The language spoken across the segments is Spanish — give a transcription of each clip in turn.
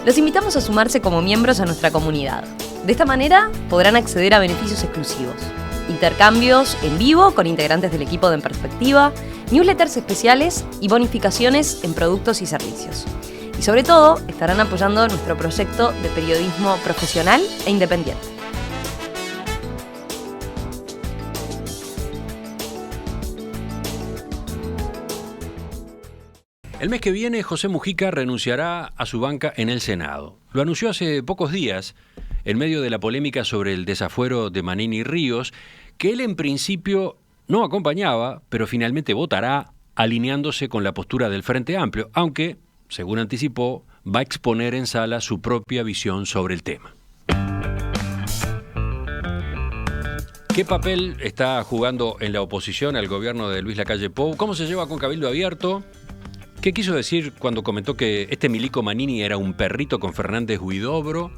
Los invitamos a sumarse como miembros a nuestra comunidad. De esta manera podrán acceder a beneficios exclusivos, intercambios en vivo con integrantes del equipo de En Perspectiva, newsletters especiales y bonificaciones en productos y servicios. Y sobre todo, estarán apoyando nuestro proyecto de periodismo profesional e independiente. El mes que viene, José Mujica renunciará a su banca en el Senado. Lo anunció hace pocos días, en medio de la polémica sobre el desafuero de Manini Ríos, que él en principio no acompañaba, pero finalmente votará alineándose con la postura del Frente Amplio, aunque, según anticipó, va a exponer en sala su propia visión sobre el tema. ¿Qué papel está jugando en la oposición al gobierno de Luis Lacalle Pou? ¿Cómo se lleva con Cabildo Abierto? ¿Qué quiso decir cuando comentó que este milico Manini era un perrito con Fernández Huidobro?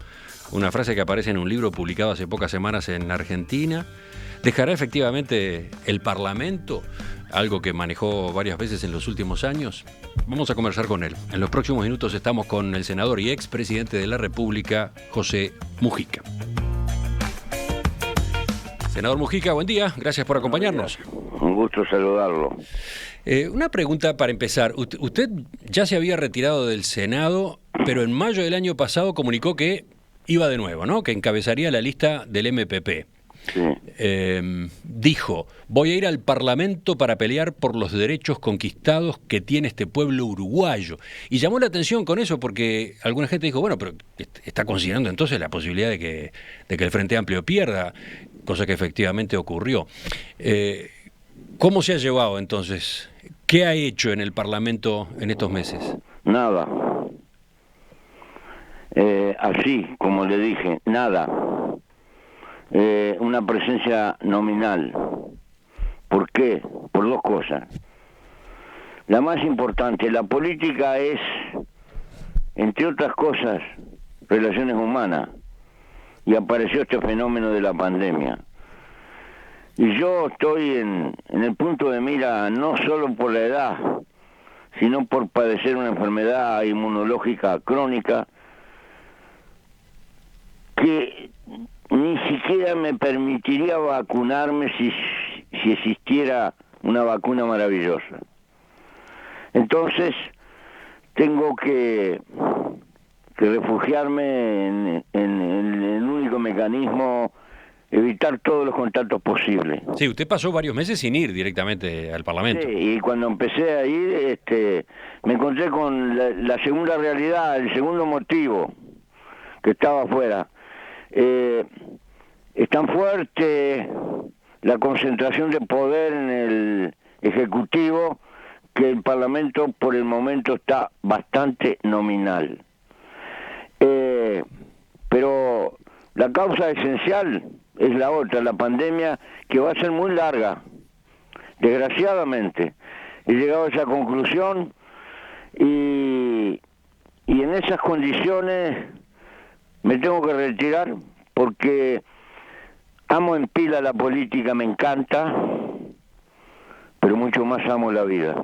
Una frase que aparece en un libro publicado hace pocas semanas en Argentina. ¿Dejará efectivamente el Parlamento? Algo que manejó varias veces en los últimos años. Vamos a conversar con él. En los próximos minutos estamos con el senador y expresidente de la República, José Mujica. Senador Mujica, buen día. Gracias por acompañarnos. Un gusto saludarlo. Una pregunta para empezar. Usted ya se había retirado del Senado, pero en mayo del año pasado comunicó que iba de nuevo, ¿no? Que encabezaría la lista del MPP. Sí. Dijo, voy a ir al Parlamento para pelear por los derechos conquistados que tiene este pueblo uruguayo. Y llamó la atención con eso porque alguna gente dijo, bueno, pero está considerando entonces la posibilidad de que el Frente Amplio pierda, cosa que efectivamente ocurrió. ¿Cómo se ha llevado entonces? ¿Qué ha hecho en el Parlamento en estos meses? Nada. Así, como le dije, nada. Una presencia nominal. ¿Por qué? Por dos cosas. La más importante, la política es, entre otras cosas, relaciones humanas. Y apareció este fenómeno de la pandemia. Y yo estoy en el punto de mira no solo por la edad, sino por padecer una enfermedad inmunológica crónica que ni siquiera me permitiría vacunarme si existiera una vacuna maravillosa. Entonces, tengo que refugiarme en el único mecanismo, evitar todos los contactos posibles. Sí, usted pasó varios meses sin ir directamente al Parlamento. Sí, y cuando empecé a ir, me encontré con la segunda realidad, el segundo motivo, que estaba afuera. Es tan fuerte la concentración de poder en el Ejecutivo que el Parlamento por el momento está bastante nominal. Pero la causa esencial es la otra, la pandemia, que va a ser muy larga. Desgraciadamente, he llegado a esa conclusión y en esas condiciones me tengo que retirar porque amo en pila la política, me encanta, pero mucho más amo la vida.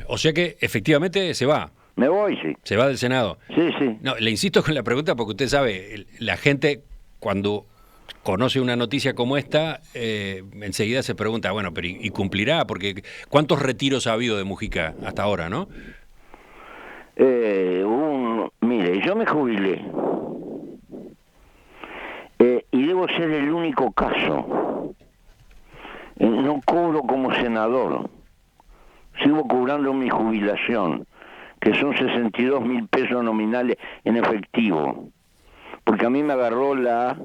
O sea que efectivamente se va. Me voy, sí. Se va del Senado. Sí, sí. No, le insisto con la pregunta porque usted sabe, la gente cuando conoce una noticia como esta, enseguida se pregunta, bueno, pero ¿y cumplirá? Porque ¿cuántos retiros ha habido de Mujica hasta ahora, no? Mire, yo me jubilé y debo ser el único caso. No cobro como senador, sigo cobrando mi jubilación, que son 62.000 pesos nominales en efectivo, porque a mí me agarró la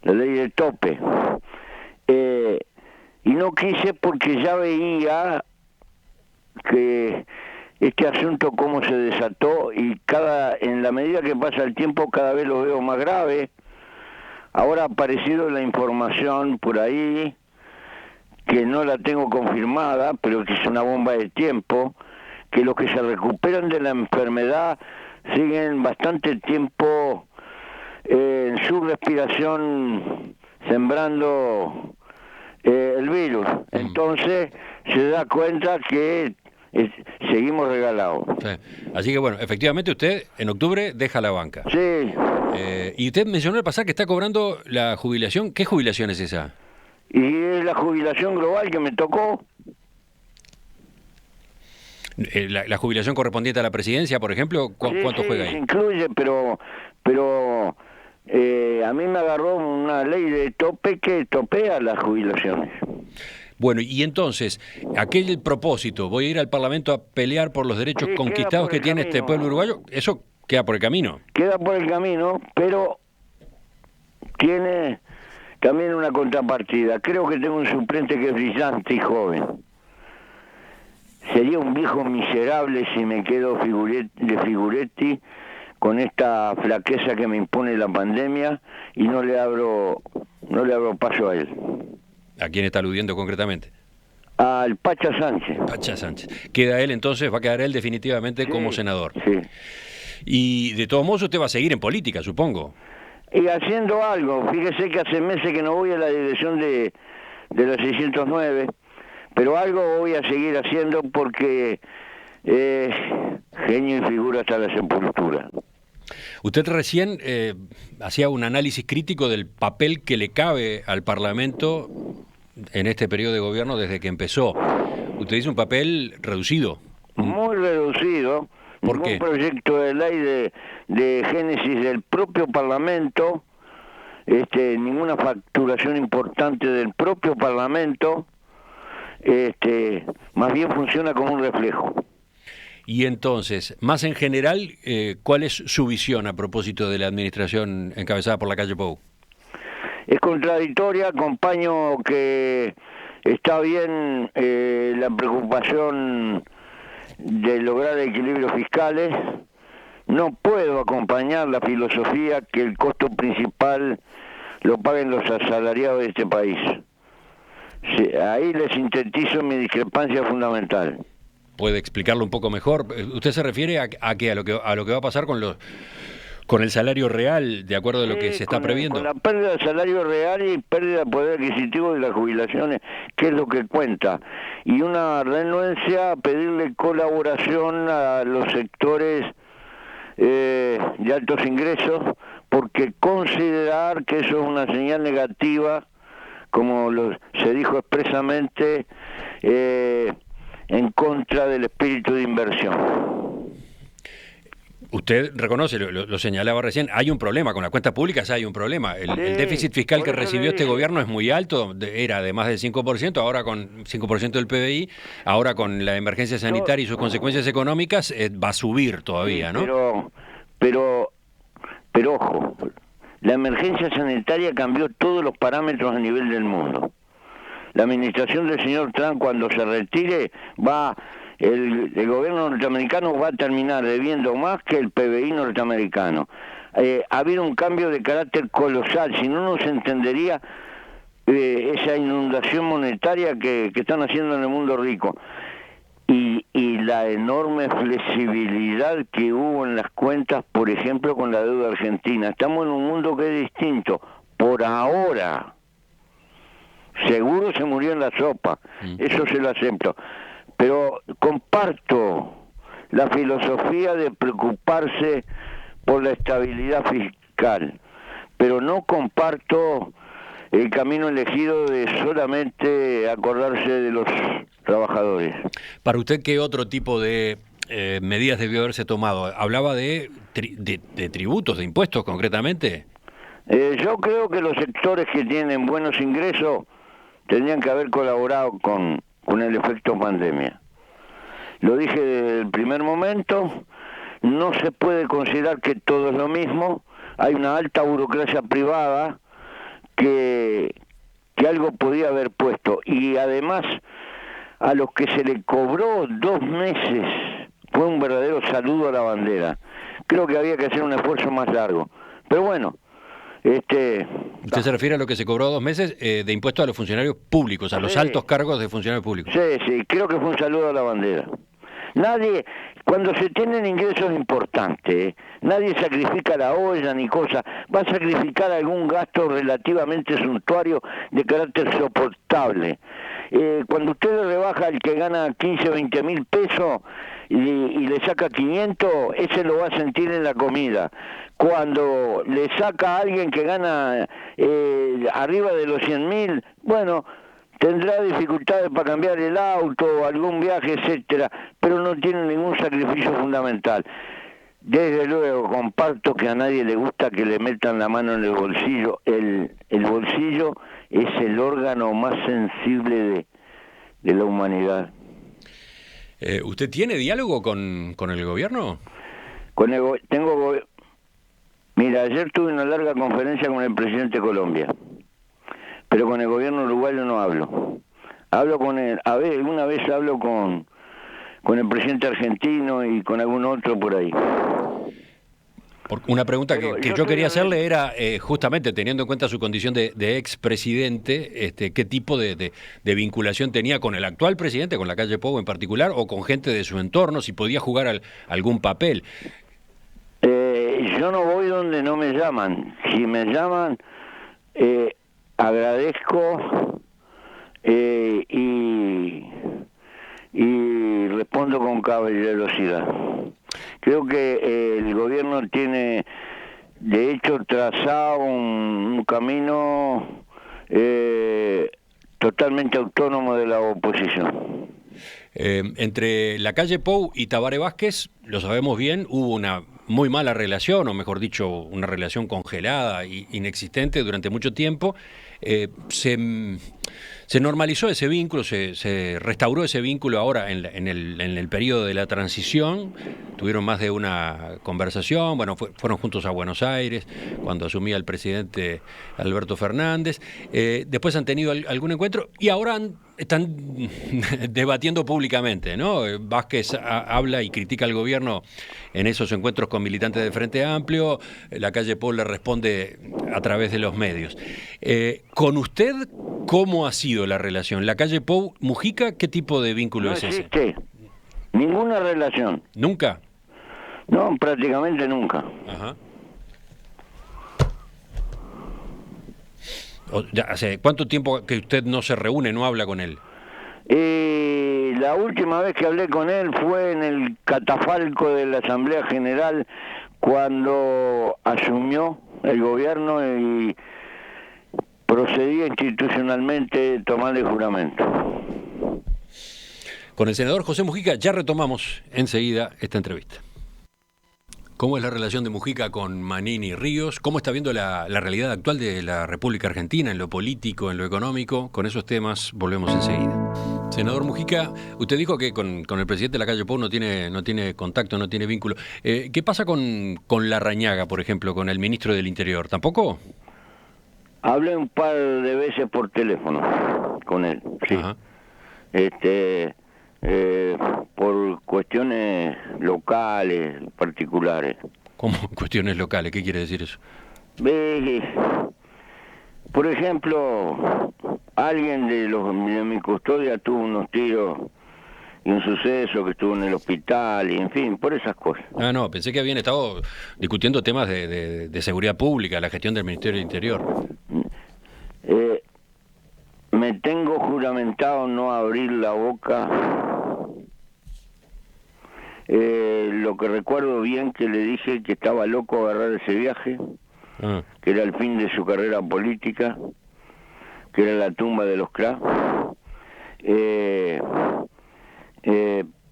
ley del tope. Y no quise porque ya veía que este asunto cómo se desató y en la medida que pasa el tiempo cada vez lo veo más grave. Ahora ha aparecido la información por ahí, que no la tengo confirmada, pero que es una bomba de tiempo, que los que se recuperan de la enfermedad siguen bastante tiempo en su respiración sembrando el virus. Entonces se da cuenta que seguimos regalados. Sí. Así que bueno, efectivamente usted en octubre deja la banca. Sí. Y usted mencionó al pasar que está cobrando la jubilación. ¿Qué jubilación es esa? Y es la jubilación global que me tocó. La jubilación correspondiente a la presidencia, por ejemplo, ¿cuánto juega ahí? Se incluye, pero a mí me agarró una ley de tope que topea las jubilaciones. Bueno, y entonces, aquel propósito, voy a ir al Parlamento a pelear por los derechos conquistados que tiene este pueblo uruguayo, ¿eso queda por el camino? Queda por el camino, pero tiene también una contrapartida. Creo que tengo un suplente que es brillante y joven. Sería un viejo miserable si me quedo de figuretti con esta flaqueza que me impone la pandemia y no le abro paso a él. ¿A quién está aludiendo concretamente? Al Pacha Sánchez. Pacha Sánchez. ¿Queda él entonces? ¿Va a quedar él definitivamente como senador? Sí. Y de todos modos usted va a seguir en política, supongo. Y haciendo algo. Fíjese que hace meses que no voy a la dirección de la 609, pero algo voy a seguir haciendo porque genio y figura hasta la sepultura. Usted recién hacía un análisis crítico del papel que le cabe al Parlamento en este periodo de gobierno desde que empezó. Usted dice un papel reducido. Muy reducido. ¿Por qué? Un proyecto de ley de génesis del propio Parlamento, ninguna facturación importante del propio Parlamento, más bien funciona como un reflejo. Y entonces, más en general, ¿cuál es su visión a propósito de la administración encabezada por Lacalle Pou? Es contradictoria, acompaño que está bien la preocupación de lograr equilibrios fiscales. No puedo acompañar la filosofía que el costo principal lo paguen los asalariados de este país. Sí, ahí les sintetizo mi discrepancia fundamental. ¿Puede explicarlo un poco mejor? ¿Usted se refiere a qué? ¿A lo que va a pasar con el salario real, de acuerdo a lo que se está previendo? Con la pérdida del salario real y pérdida de poder adquisitivo de las jubilaciones, que es lo que cuenta. Y una renuencia a pedirle colaboración a los sectores de altos ingresos, porque considerar que eso es una señal negativa, como se dijo expresamente, en contra del espíritu de inversión. Usted reconoce, lo señalaba recién, hay un problema, con las cuentas públicas hay un problema. El déficit fiscal que recibió este gobierno es muy alto, era de más del 5%, ahora con 5% del PBI, ahora con la emergencia sanitaria y sus consecuencias económicas va a subir todavía, ¿no? Pero ojo, la emergencia sanitaria cambió todos los parámetros a nivel del mundo. La administración del señor Trump, cuando se retire, el gobierno norteamericano va a terminar debiendo más que el PBI norteamericano. Ha habido un cambio de carácter colosal, si no, no se entendería esa inundación monetaria que están haciendo en el mundo rico. Y la enorme flexibilidad que hubo en las cuentas, por ejemplo, con la deuda argentina. Estamos en un mundo que es distinto, por ahora. Seguro se murió en la sopa, eso se lo acepto. Pero comparto la filosofía de preocuparse por la estabilidad fiscal, pero no comparto el camino elegido de solamente acordarse de los trabajadores. Para usted, ¿qué otro tipo de medidas debió haberse tomado? ¿Hablaba de tributos, de impuestos concretamente? Yo creo que los sectores que tienen buenos ingresos tendrían que haber colaborado con el efecto pandemia. Lo dije desde el primer momento, no se puede considerar que todo es lo mismo, hay una alta burocracia privada que algo podía haber puesto, y además a los que se le cobró 2 meses fue un verdadero saludo a la bandera. Creo que había que hacer un esfuerzo más largo, pero bueno. ¿Usted se refiere a lo que se cobró 2 meses de impuestos a los funcionarios públicos, a los altos cargos de funcionarios públicos? Sí, creo que fue un saludo a la bandera. Nadie, cuando se tienen ingresos importantes, nadie sacrifica la olla ni cosa, va a sacrificar algún gasto relativamente suntuario de carácter soportable. cuando usted le rebaja al que gana 15, 20 mil pesos y le saca 500, ese lo va a sentir en la comida. Cuando le saca a alguien que gana arriba de los 100.000, bueno, tendrá dificultades para cambiar el auto, algún viaje, etcétera, pero no tiene ningún sacrificio fundamental. Desde luego, comparto que a nadie le gusta que le metan la mano en el bolsillo. El bolsillo es el órgano más sensible de la humanidad. ¿Usted tiene diálogo con el gobierno? Mira, ayer tuve una larga conferencia con el presidente de Colombia, pero con el gobierno uruguayo no hablo. Hablo con él, alguna vez hablo con el presidente argentino y con algún otro por ahí. Una pregunta que yo quería hacerle era, justamente teniendo en cuenta su condición de expresidente, ¿qué tipo de vinculación tenía con el actual presidente, con la calle Pou en particular, o con gente de su entorno, si podía jugar algún papel? Yo no voy donde no me llaman. Si me llaman, agradezco y respondo con caballerosidad. Creo que el gobierno tiene, de hecho, trazado un camino totalmente autónomo de la oposición. Entre la calle Pou y Tabaré Vázquez, lo sabemos bien, hubo una muy mala relación, o mejor dicho, una relación congelada e inexistente durante mucho tiempo. Se normalizó ese vínculo, se restauró ese vínculo ahora en el periodo de la transición. Tuvieron más de una conversación, bueno, fueron juntos a Buenos Aires cuando asumía el presidente Alberto Fernández. Después han tenido algún encuentro y ahora están debatiendo públicamente, ¿no? Vázquez habla y critica al gobierno en esos encuentros con militantes del Frente Amplio, la calle Pou le responde a través de los medios. Con usted, ¿cómo ha sido la relación? La calle Pou, Mujica, ¿qué tipo de vínculo es ese? Ninguna relación. ¿Nunca? No, prácticamente nunca. Ajá. ¿Hace cuánto tiempo que usted no se reúne, no habla con él? La última vez que hablé con él fue en el catafalco de la Asamblea General cuando asumió el gobierno y procedía institucionalmente a tomarle juramento. Con el senador José Mujica ya retomamos enseguida esta entrevista. ¿Cómo es la relación de Mujica con Manini Ríos? ¿Cómo está viendo la realidad actual de la República Argentina en lo político, en lo económico? Con esos temas volvemos enseguida. Senador Mujica, usted dijo que con el presidente de la calle Pou no tiene contacto, no tiene vínculo. ¿Qué pasa con Larrañaga, por ejemplo, con el ministro del Interior? ¿Tampoco? Hablé un par de veces por teléfono con él, sí. Ajá. Por cuestiones locales, particulares. ¿Cómo cuestiones locales? ¿Qué quiere decir eso? Por ejemplo, alguien de mi custodia tuvo unos tiros y un suceso que estuvo en el hospital, y en fin, por esas cosas. No, pensé que habían estado discutiendo temas de seguridad pública, la gestión del Ministerio del Interior. Me tengo juramentado no abrir la boca. Lo que recuerdo bien que le dije que estaba loco agarrar ese viaje, que era el fin de su carrera política, que era la tumba de los cra.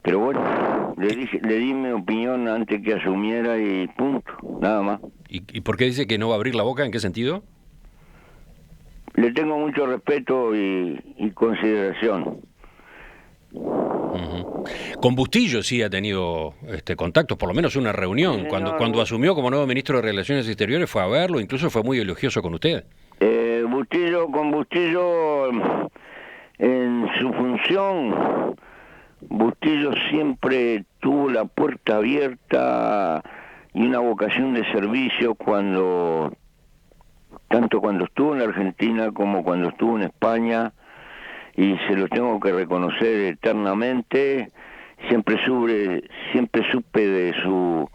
Pero bueno, le di mi opinión antes que asumiera y punto, nada más. ¿Y por qué dice que no va a abrir la boca? ¿En qué sentido? Le tengo mucho respeto y consideración. Uh-huh. Con Bustillo sí ha tenido contactos, por lo menos una reunión. Cuando asumió como nuevo ministro de Relaciones Exteriores fue a verlo, incluso fue muy elogioso con usted. Con Bustillo, en su función, Bustillo siempre tuvo la puerta abierta y una vocación de servicio tanto cuando estuvo en la Argentina como cuando estuvo en España, y se lo tengo que reconocer eternamente. Siempre supe de su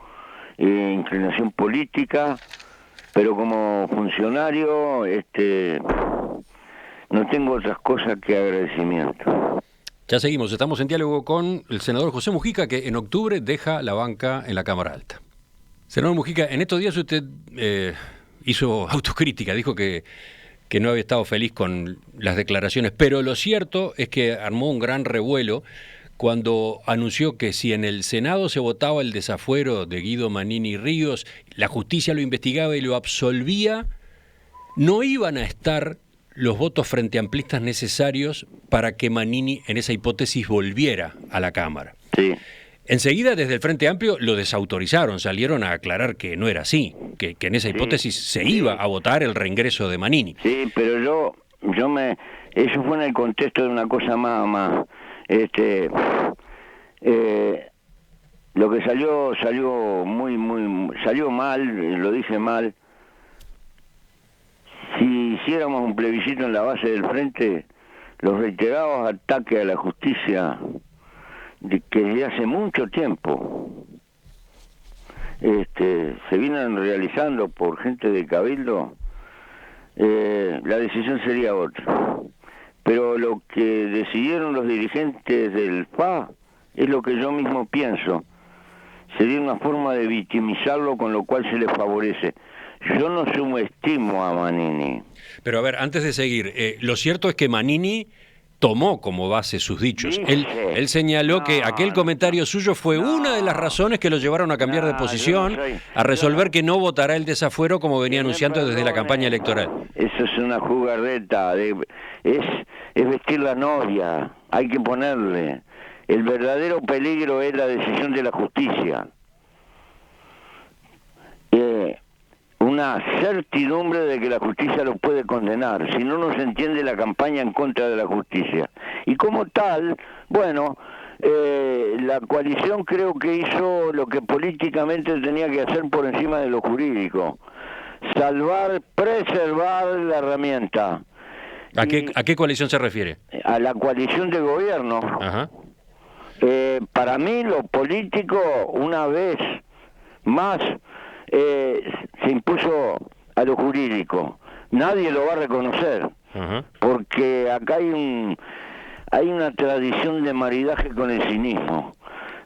inclinación política, pero como funcionario no tengo otras cosas que agradecimiento. Ya seguimos, estamos en diálogo con el senador José Mujica, que en octubre deja la banca en la Cámara Alta. Senador Mujica, en estos días usted hizo autocrítica, dijo que no había estado feliz con las declaraciones, pero lo cierto es que armó un gran revuelo cuando anunció que si en el Senado se votaba el desafuero de Guido Manini Ríos, la justicia lo investigaba y lo absolvía, no iban a estar los votos frente amplistas necesarios para que Manini en esa hipótesis volviera a la Cámara. Sí. Enseguida desde el Frente Amplio lo desautorizaron, salieron a aclarar que no era así, que en esa hipótesis se iba a votar el reingreso de Manini. Sí, pero eso fue en el contexto de una cosa más lo que salió salió mal, lo dije mal. Si hiciéramos un plebiscito en la base del Frente, los reiterados ataques a la justicia que desde hace mucho tiempo se vienen realizando por gente de Cabildo, la decisión sería otra. Pero lo que decidieron los dirigentes del FA es lo que yo mismo pienso. Sería una forma de victimizarlo, con lo cual se le favorece. Yo no subestimo a Manini. Pero a ver, antes de seguir, lo cierto es que Manini tomó como base sus dichos. Él señaló que aquel comentario suyo fue una de las razones que lo llevaron a cambiar de posición, a resolver que no votará el desafuero como venía anunciando desde la campaña electoral. Eso es una jugarreta, es vestir la novia, hay que ponerle. El verdadero peligro es la decisión de la justicia. Una certidumbre de que la justicia lo puede condenar, si no, no se entiende la campaña en contra de la justicia. Y como tal, bueno, la coalición creo que hizo lo que políticamente tenía que hacer por encima de lo jurídico: preservar la herramienta. ¿A qué coalición se refiere? A la coalición de gobierno. Ajá. Para mí lo político, una vez más, se impuso a lo jurídico. Nadie lo va a reconocer. Ajá. Porque acá hay una tradición de maridaje con el cinismo.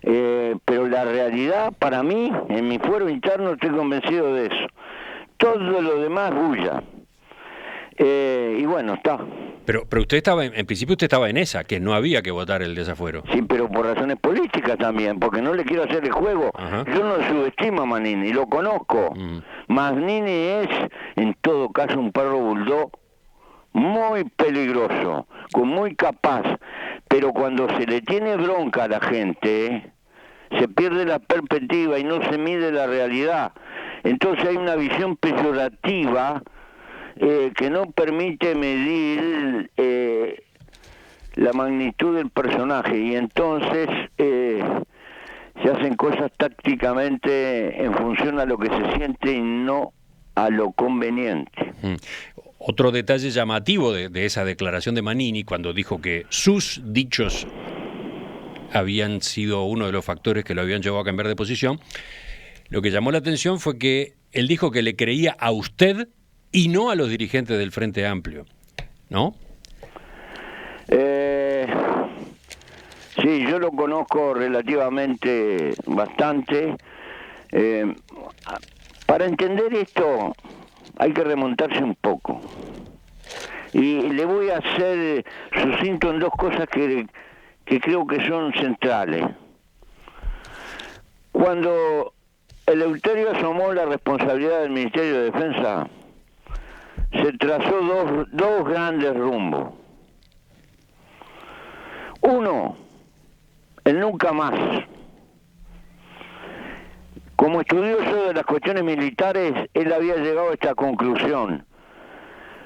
Pero la realidad, para mí, en mi fuero interno, estoy convencido de eso. Todo lo demás bulla. Y bueno, está. Pero usted estaba, en principio usted estaba en esa, que no había que votar el desafuero. Sí, pero por razones políticas también, porque no le quiero hacer el juego. Ajá. Yo no subestimo a Manini, lo conozco. Manini es, en todo caso, un perro bulldog muy peligroso, muy capaz, pero cuando se le tiene bronca a la gente, se pierde la perspectiva y no se mide la realidad. Entonces hay una visión peyorativa que no permite medir la magnitud del personaje, y entonces se hacen cosas tácticamente en función a lo que se siente y no a lo conveniente. Otro detalle llamativo de esa declaración de Manini, cuando dijo que sus dichos habían sido uno de los factores que lo habían llevado a cambiar de posición, lo que llamó la atención fue que él dijo que le creía a usted y no a los dirigentes del Frente Amplio, ¿no? Sí, yo lo conozco relativamente bastante. Para entender esto hay que remontarse un poco. Y le voy a hacer sucinto en dos cosas que creo que son centrales. Cuando Eleuterio asumó la responsabilidad del Ministerio de Defensa, se trazó dos grandes rumbos. Uno, el nunca más. Como estudioso de las cuestiones militares, él había llegado a esta conclusión: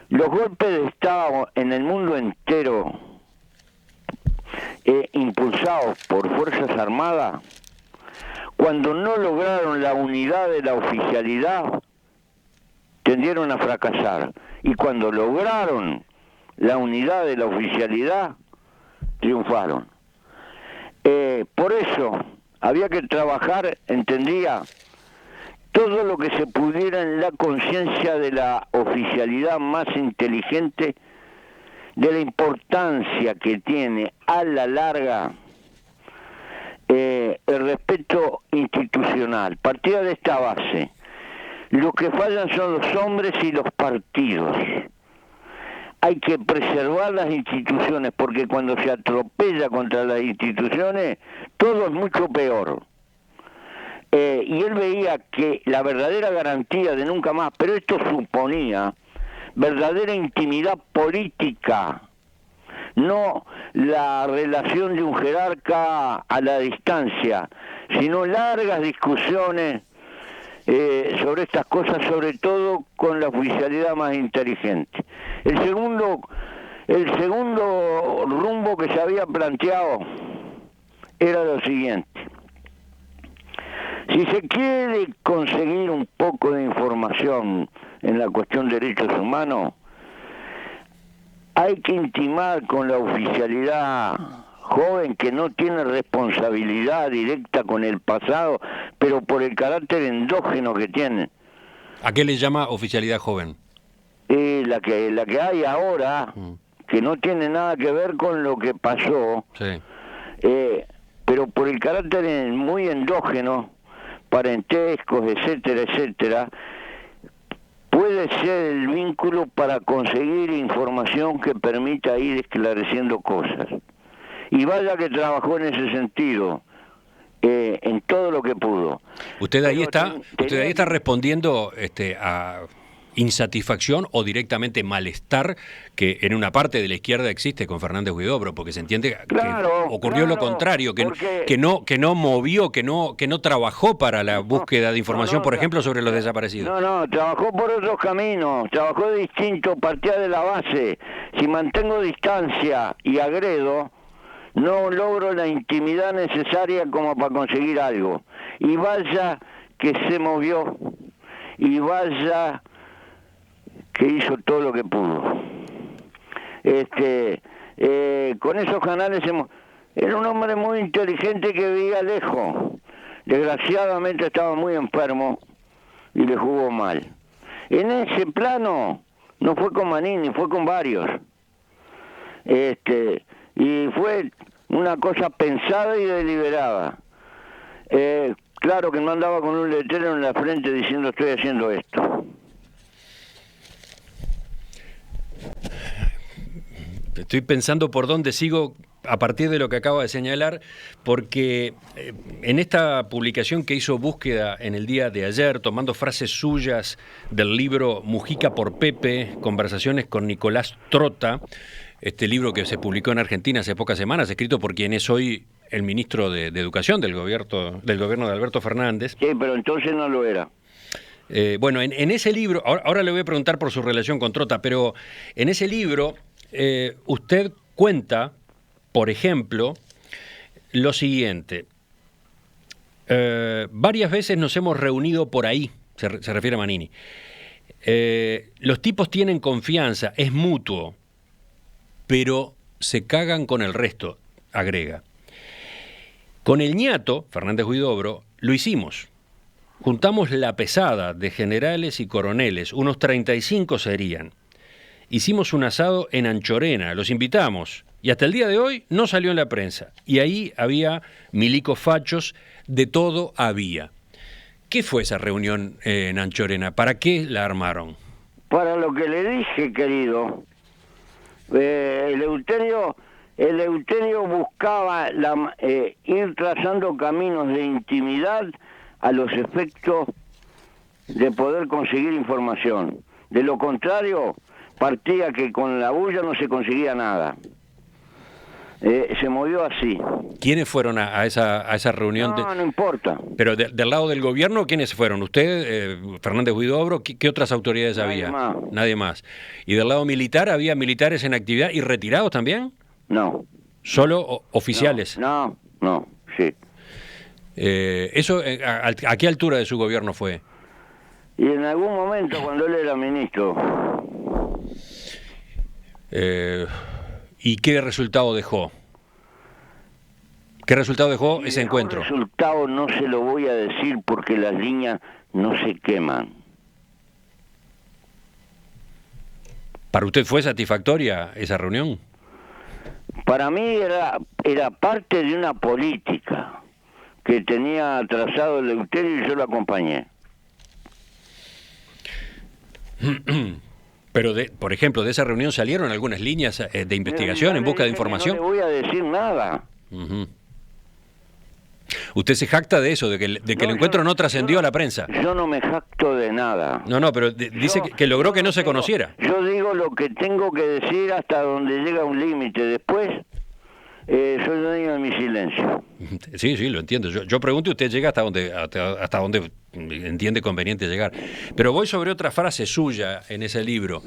los golpes de Estado en el mundo entero, impulsados por Fuerzas Armadas, cuando no lograron la unidad de la oficialidad, tendieron a fracasar. Y cuando lograron la unidad de la oficialidad, triunfaron. Por eso había que trabajar, entendía, todo lo que se pudiera en la conciencia de la oficialidad más inteligente de la importancia que tiene a la larga el respeto institucional. Partida de esta base, lo que fallan son los hombres y los partidos. Hay que preservar las instituciones, porque cuando se atropella contra las instituciones, todo es mucho peor. Y él veía que la verdadera garantía de nunca más, pero esto suponía verdadera intimidad política, no la relación de un jerarca a la distancia, sino largas discusiones sobre estas cosas, sobre todo con la oficialidad más inteligente. El segundo rumbo que se había planteado era lo siguiente: si se quiere conseguir un poco de información en la cuestión de derechos humanos, hay que intimar con la oficialidad joven, que no tiene responsabilidad directa con el pasado, pero por el carácter endógeno que tiene. ¿A qué le llama oficialidad joven? La que hay ahora, que no tiene nada que ver con lo que pasó, sí. Pero por el carácter muy endógeno, parentescos, etcétera, etcétera, puede ser el vínculo para conseguir información que permita ir esclareciendo cosas. Y vaya que trabajó en ese sentido, en todo lo que pudo. Usted ahí está respondiendo a insatisfacción o directamente malestar que en una parte de la izquierda existe con Fernández Huidobro, porque se entiende que ocurrió lo contrario, que no movió, que no trabajó para la búsqueda de información, por ejemplo, sobre los desaparecidos. No, trabajó por otros caminos, trabajó distinto, partía de la base. Si mantengo distancia y agredo, no logro la intimidad necesaria como para conseguir algo. Y vaya que se movió, y vaya que hizo todo lo que pudo. Con esos canales era un hombre muy inteligente que veía lejos. Desgraciadamente estaba muy enfermo y le jugó mal. En ese plano no fue con Manini, fue con varios. Y fue una cosa pensada y deliberada. Claro que no andaba con un letrero en la frente diciendo estoy haciendo esto. Estoy pensando por dónde sigo a partir de lo que acaba de señalar, porque en esta publicación que hizo Búsqueda en el día de ayer, tomando frases suyas del libro Mujica por Pepe, conversaciones con Nicolás Trota, este libro que se publicó en Argentina hace pocas semanas, escrito por quien es hoy el ministro de Educación del gobierno de Alberto Fernández. Sí, pero entonces no lo era. Bueno, en ese libro, ahora le voy a preguntar por su relación con Trota, pero en ese libro usted cuenta, por ejemplo, lo siguiente. Varias veces nos hemos reunido por ahí, se refiere a Manini. Los tipos tienen confianza, es mutuo, pero se cagan con el resto, agrega. Con el ñato, Fernández Huidobro, lo hicimos. Juntamos la pesada de generales y coroneles, unos 35 serían. Hicimos un asado en Anchorena, los invitamos, y hasta el día de hoy no salió en la prensa. Y ahí había milicos fachos, de todo había. ¿Qué fue esa reunión en Anchorena? ¿Para qué la armaron? Para lo que le dije, querido. Eleuterio buscaba ir trazando caminos de intimidad a los efectos de poder conseguir información. De lo contrario, partía que con la bulla no se conseguía nada. Se movió así. ¿Quiénes fueron a esa reunión? No importa. Pero del lado del gobierno, ¿quiénes fueron? ¿Usted, Fernández Huidobro? ¿Qué otras autoridades había? Nadie más. ¿Y del lado militar había militares en actividad y retirados también? No. ¿Solo oficiales? No, sí. ¿Eso a qué altura de su gobierno fue? Y en algún momento cuando él era ministro. ¿Y qué resultado dejó? ¿Qué resultado dejó ese encuentro? El resultado no se lo voy a decir porque las líneas no se queman. ¿Para usted fue satisfactoria esa reunión? Para mí era parte de una política que tenía trazado Eleuterio y yo lo acompañé. Pero, por ejemplo, de esa reunión salieron algunas líneas de investigación en busca de información. No le voy a decir nada. Uh-huh. Usted se jacta de eso, de que el encuentro no trascendió a la prensa. Yo no me jacto de nada. No, pero dice que logró que no se conociera. Yo digo lo que tengo que decir hasta donde llega un límite. Después, soy dueño de mi silencio. Sí, lo entiendo. Yo pregunto y usted llega hasta donde entiende conveniente llegar. Pero voy sobre otra frase suya en ese libro.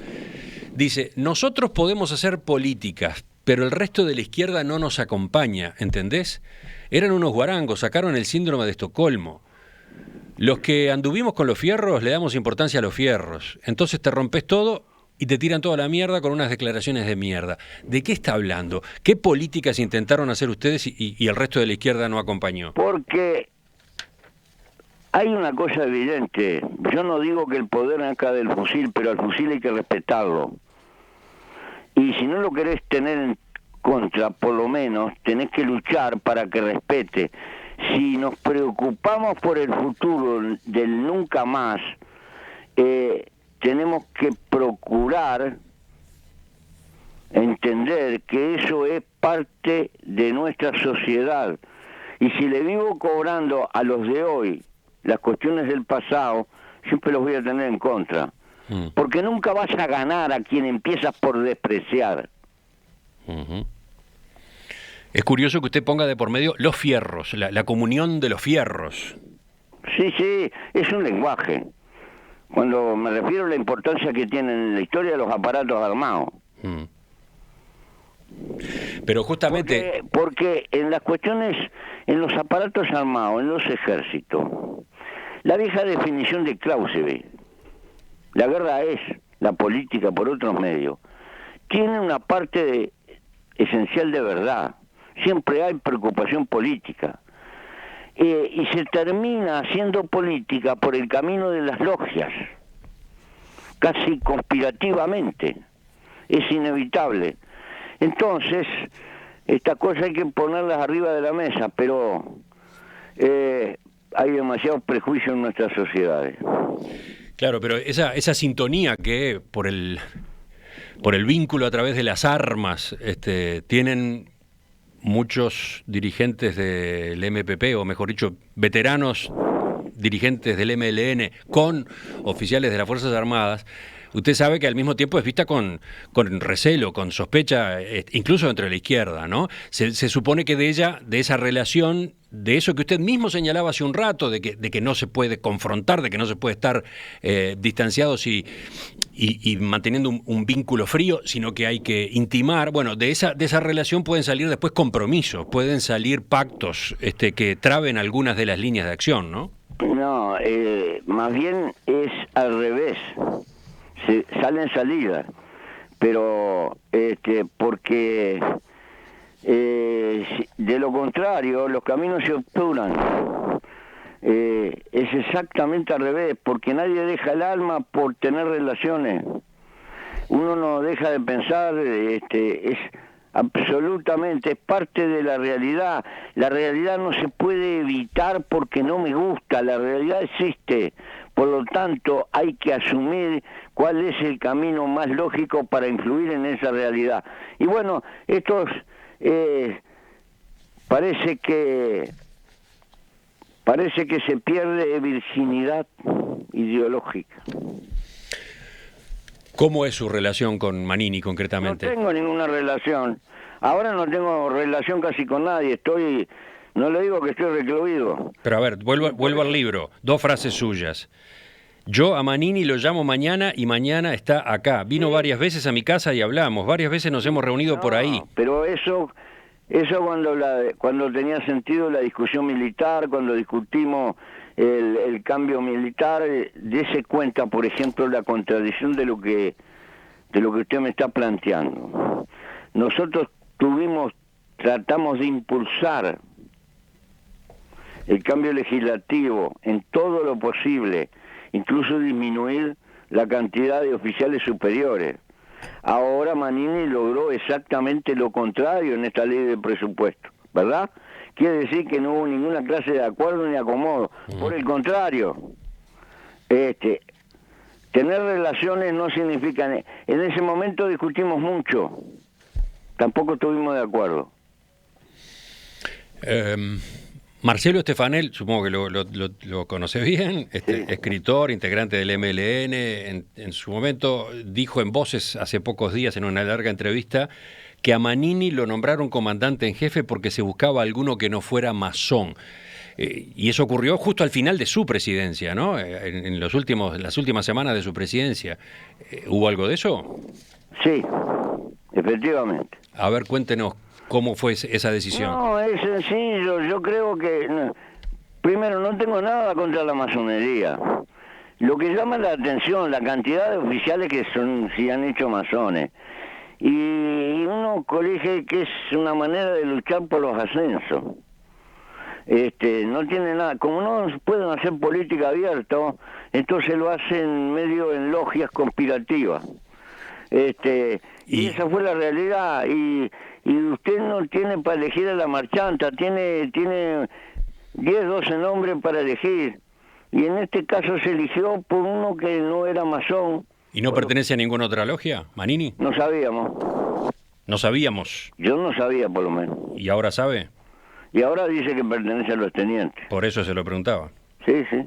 Dice, nosotros podemos hacer políticas, pero el resto de la izquierda no nos acompaña, ¿entendés? Eran unos guarangos, sacaron el síndrome de Estocolmo. Los que anduvimos con los fierros le damos importancia a los fierros. Entonces te rompes todo y te tiran toda la mierda con unas declaraciones de mierda. ¿De qué está hablando? ¿Qué políticas intentaron hacer ustedes y el resto de la izquierda no acompañó? Porque hay una cosa evidente. Yo no digo que el poder acá del fusil, pero al fusil hay que respetarlo. Y si no lo querés tener en contra, por lo menos tenés que luchar para que respete. Si nos preocupamos por el futuro del nunca más, tenemos que procurar entender que eso es parte de nuestra sociedad. Y si le vivo cobrando a los de hoy las cuestiones del pasado, siempre los voy a tener en contra. Porque nunca vas a ganar a quien empiezas por despreciar. Uh-huh. Es curioso que usted ponga de por medio los fierros, la comunión de los fierros. Sí, es un lenguaje. Cuando me refiero a la importancia que tienen en la historia los aparatos armados. Pero justamente... Porque en las cuestiones, en los aparatos armados, en los ejércitos, la vieja definición de Clausewitz, la guerra es la política por otros medios, tiene una parte esencial de verdad. Siempre hay preocupación política. Y se termina haciendo política por el camino de las logias, casi conspirativamente. Es inevitable. Entonces, estas cosas hay que ponerlas arriba de la mesa, pero hay demasiados prejuicios en nuestras sociedades. Claro, pero esa sintonía que por el vínculo a través de las armas tienen muchos dirigentes del MPP, o mejor dicho, veteranos dirigentes del MLN con oficiales de las Fuerzas Armadas, usted sabe que al mismo tiempo es vista con recelo, con sospecha, incluso dentro de la izquierda, ¿no? Se supone que de esa relación, de eso que usted mismo señalaba hace un rato, de que no se puede confrontar, de que no se puede estar distanciados y manteniendo un vínculo frío, sino que hay que intimar. Bueno, de esa relación pueden salir después compromisos, pueden salir pactos que traben algunas de las líneas de acción, ¿no? No, más bien es al revés. Salen salidas, pero porque de lo contrario los caminos se obturan. Es exactamente al revés, porque nadie deja el alma por tener relaciones. Uno no deja de pensar, es absolutamente, es parte de la realidad. La realidad no se puede evitar porque no me gusta, la realidad existe. Por lo tanto, hay que asumir cuál es el camino más lógico para influir en esa realidad. Y bueno, estos parece que se pierde virginidad ideológica. ¿Cómo es su relación con Manini concretamente? No tengo ninguna relación. Ahora no tengo relación casi con nadie. No le digo que estoy recluido. Pero a ver, vuelvo al libro. 2 frases suyas. Yo a Manini lo llamo mañana y mañana está acá. Vino varias veces a mi casa y hablamos. Varias veces nos hemos reunido por ahí. Pero eso cuando tenía sentido la discusión militar, cuando discutimos el cambio militar, dése cuenta, por ejemplo, la contradicción de lo que usted me está planteando. Nosotros tratamos de impulsar el cambio legislativo en todo lo posible, incluso disminuir la cantidad de oficiales superiores. Ahora Manini logró exactamente lo contrario en esta ley de presupuesto, ¿verdad? Quiere decir que no hubo ninguna clase de acuerdo ni acomodo. Por el contrario, tener relaciones no significa... En ese momento discutimos mucho, tampoco estuvimos de acuerdo. Marcelo Stefanel, supongo que lo conoce bien, Sí. escritor, integrante del MLN, en su momento dijo en Voces hace pocos días en una larga entrevista que a Manini lo nombraron comandante en jefe porque se buscaba alguno que no fuera masón. Y eso ocurrió justo al final de su presidencia, ¿no? En las últimas semanas de su presidencia. ¿Hubo algo de eso? Sí, efectivamente. A ver, cuéntenos cómo fue esa decisión. No, es sencillo. Yo creo que, primero, no tengo nada contra la masonería. Lo que llama la atención, la cantidad de oficiales que se han hecho masones. Y uno colige que es una manera de luchar por los ascensos. No tiene nada, como no pueden hacer política abierta, entonces lo hacen medio en logias conspirativas. Y esa fue la realidad. Y usted no tiene para elegir a la marchanta, tiene 10, 12 nombres para elegir. Y en este caso se eligió por uno que no era masón. ¿Y no pertenece a ninguna otra logia, Manini? No sabíamos. No sabíamos. Yo no sabía, por lo menos. ¿Y ahora sabe? Y ahora dice que pertenece a los tenientes. Por eso se lo preguntaba. Sí, sí.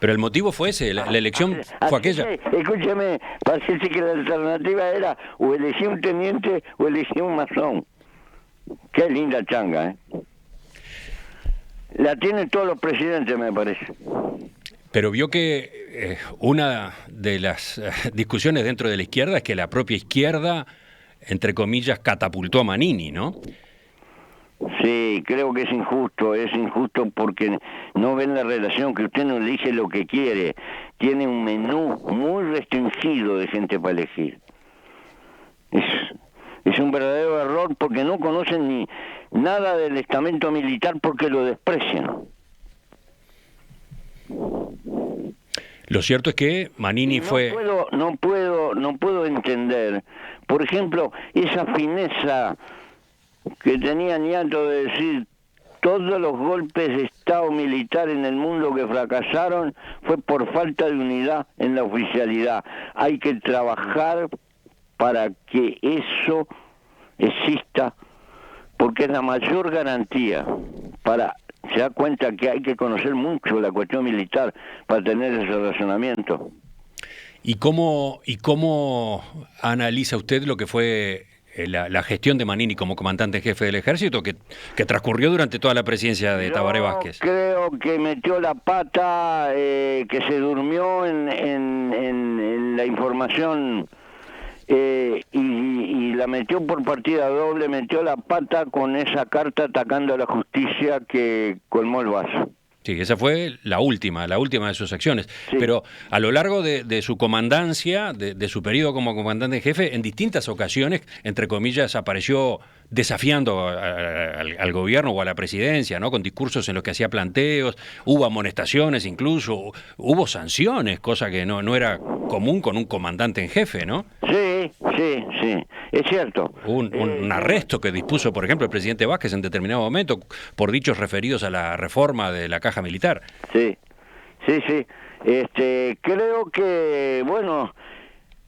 Pero el motivo fue ese, la elección fue aquella. Escúcheme, parece que la alternativa era o elegí un teniente o elegí un masón. Qué linda changa, ¿eh? La tienen todos los presidentes, me parece. Pero vio que una de las discusiones dentro de la izquierda es que la propia izquierda, entre comillas, catapultó a Manini, ¿no? Sí, creo que es injusto porque no ven la relación, que usted no elige lo que quiere, tiene un menú muy restringido de gente para elegir. Es un verdadero error porque no conocen ni nada del estamento militar porque lo desprecian. Lo cierto es que Manini fue... No puedo entender, por ejemplo, esa fineza que tenía Niato de decir todos los golpes de Estado militar en el mundo que fracasaron fue por falta de unidad en la oficialidad. Hay que trabajar para que eso exista, porque es la mayor garantía se da cuenta que hay que conocer mucho la cuestión militar para tener ese razonamiento. ¿Y cómo analiza usted lo que fue la gestión de Manini como comandante en jefe del ejército que transcurrió durante toda la presidencia de Tabaré Vázquez? Creo que metió la pata, que se durmió en la información y la metió por partida doble, metió la pata con esa carta atacando a la justicia que colmó el vaso. Sí, esa fue la última de sus acciones. Sí. Pero a lo largo de su comandancia, de su periodo como comandante en jefe, en distintas ocasiones, entre comillas, apareció desafiando al gobierno o a la presidencia, ¿no? Con discursos en los que hacía planteos, hubo amonestaciones incluso, hubo sanciones, cosa que no era común con un comandante en jefe, ¿no? Sí, es cierto. Un arresto que dispuso, por ejemplo, el presidente Vázquez en determinado momento por dichos referidos a la reforma de la caja militar. Sí.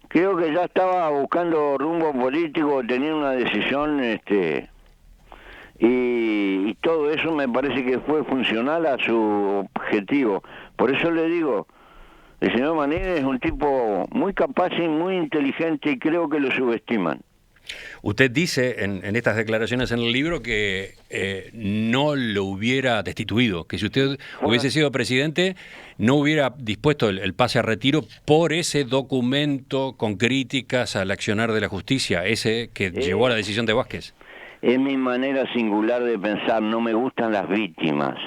Creo que ya estaba buscando rumbo político, tenía una decisión, y todo eso me parece que fue funcional a su objetivo. Por eso le digo, el señor Manini es un tipo muy capaz y muy inteligente y creo que lo subestiman. Usted dice en estas declaraciones en el libro que no lo hubiera destituido, que si usted hubiese sido presidente no hubiera dispuesto el pase a retiro por ese documento con críticas al accionar de la justicia, ese que llevó a la decisión de Vázquez. Es mi manera singular de pensar, no me gustan las víctimas,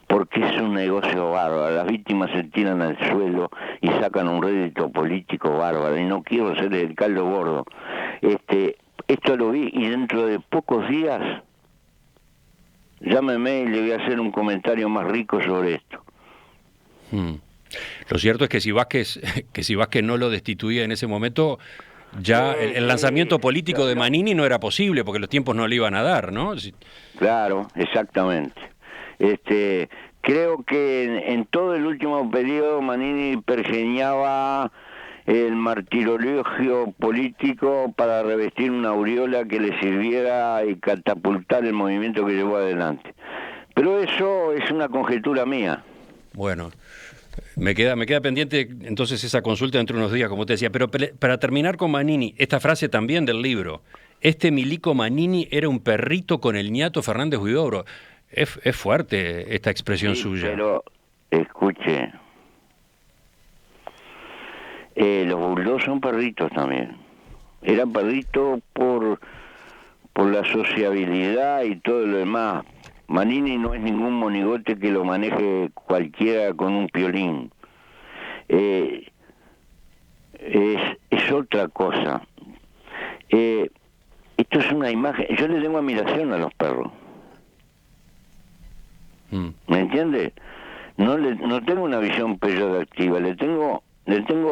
porque es un negocio bárbaro. Las víctimas se tiran al suelo y sacan un rédito político bárbaro, y no quiero ser el caldo gordo. Esto lo vi y dentro de pocos días llámeme y le voy a hacer un comentario más rico sobre esto. Lo cierto es que si Vázquez no lo destituía en ese momento, ya el lanzamiento político de Manini no era posible porque los tiempos no le iban a dar, ¿no? Sí. Claro, exactamente. Creo que en todo el último periodo Manini pergeñaba el martirologio político para revestir una aureola que le sirviera y catapultar el movimiento que llevó adelante. Pero eso es una conjetura mía. Bueno, me queda pendiente entonces esa consulta dentro de unos días, como te decía. Pero para terminar con Manini, esta frase también del libro: este milico Manini era un perrito con el ñato Fernández Huidobro. Es fuerte esta expresión suya. Pero, escuche, los Bulldog son perritos también. Eran perritos por la sociabilidad y todo lo demás. Manini no es ningún monigote que lo maneje cualquiera con un piolín. Es otra cosa. Esto es una imagen. Yo le tengo admiración a los perros. ¿Me entiende? No tengo una visión peyorativa, le tengo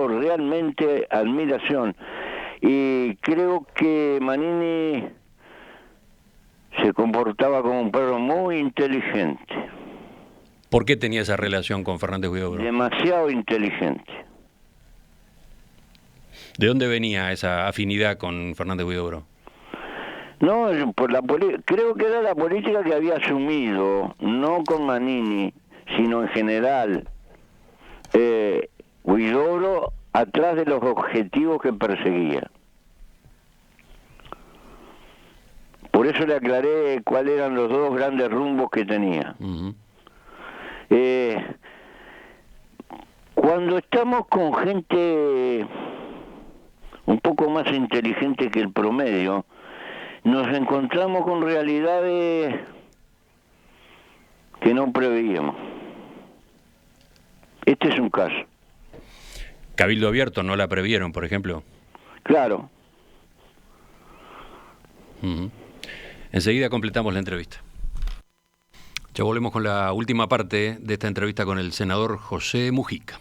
realmente admiración. Y creo que Manini se comportaba como un perro muy inteligente. ¿Por qué tenía esa relación con Fernández Huidobro? Demasiado inteligente. ¿De dónde venía esa afinidad con Fernández Huidobro? No, creo que era la política que había asumido, no con Manini, sino en general. Huidobro atrás de los objetivos que perseguía. Por eso le aclaré cuáles eran los dos grandes rumbos que tenía. Uh-huh. Cuando estamos con gente un poco más inteligente que el promedio, nos encontramos con realidades que no preveíamos. Este es un caso. Cabildo Abierto no la previeron, por ejemplo. Claro. Uh-huh. Enseguida completamos la entrevista. Ya volvemos con la última parte de esta entrevista con el senador José Mujica.